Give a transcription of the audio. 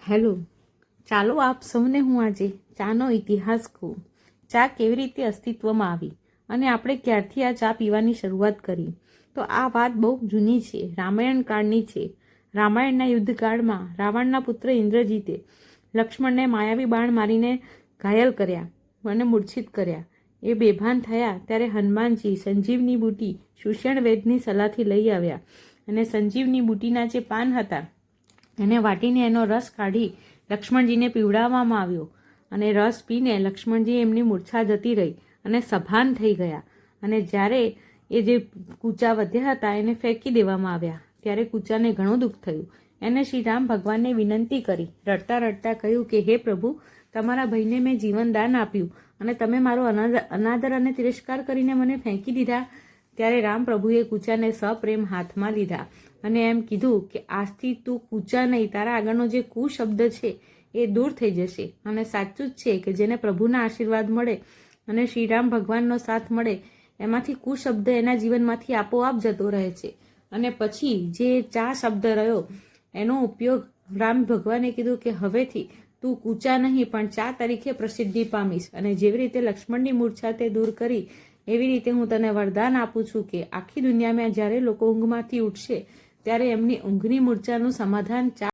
Hello, ચાલો આપ સૌને હું આજે ચાનો ઇતિહાસ કહું. ચા કેવી રીતે અસ્તિત્વમાં આવી અને આપણે ક્યારથી આ ચા પીવાની શરૂઆત કરી. તો આ વાત બહુ જૂની છે, રામાયણ કાળની છે. રામાયણના યુદ્ધકાળમાં રાવણના પુત્ર ઇન્દ્રજીતે લક્ષ્મણને માયાવી બાણ મારીને ઘાયલ કર્યા અને મૂર્છિત કર્યા. એ બેભાન થયા ત્યારે હનુમાનજી સંજીવની બુટી સુષેણ વૈદની સલાહથી લઈ આવ્યા અને સંજીવની બુટીના જે પાન હતા એને વાટીને એનો રસ કાઢી લક્ષ્મણજીને પીવડાવવામાં આવ્યો અને રસ પીને લક્ષ્મણજી એમની મૂર્છા જતી રહી અને સભાન થઈ ગયા. અને જ્યારે એ જે કૂચા વધ્યા હતા એને ફેંકી દેવામાં આવ્યા ત્યારે કૂચાને ઘણું દુઃખ થયું. એને શ્રી રામ ભગવાનને વિનંતી કરી, રડતા રડતા કહ્યું કે હે પ્રભુ, તમારા ભાઈને મેં જીવનદાન આપ્યું અને તમે મારો અનાદર અને તિરસ્કાર કરીને મને ફેંકી દીધા. ત્યારે રામ પ્રભુએ કૂચાને સપ્રેમ હાથમાં લીધા અને એમ કીધું કે આજથી તું કૂચા નહીં, તારા આગળનો જે કુ શબ્દ છે એ દૂર થઈ જશે. અને સાચું જ છે કે જેને પ્રભુના આશીર્વાદ મળે અને શ્રીરામ ભગવાનનો સાથ મળે એમાંથી કુ શબ્દ એના જીવનમાંથી આપોઆપ જતો રહે છે. અને પછી જે ચા શબ્દ રહ્યો એનો ઉપયોગ રામ ભગવાને કીધું કે હવેથી તું કૂચા નહીં પણ ચા તરીકે પ્રસિદ્ધિ પામીશ. અને જેવી રીતે લક્ષ્મણની મૂર્છા તે દૂર કરી એવી રીતે હું તને વરદાન આપું છું કે આખી દુનિયામાં જ્યારે લોકો ઊંઘમાંથી ઉઠશે ત્યારે એમની ઊંઘની મૂર્છાનું સમાધાન ચા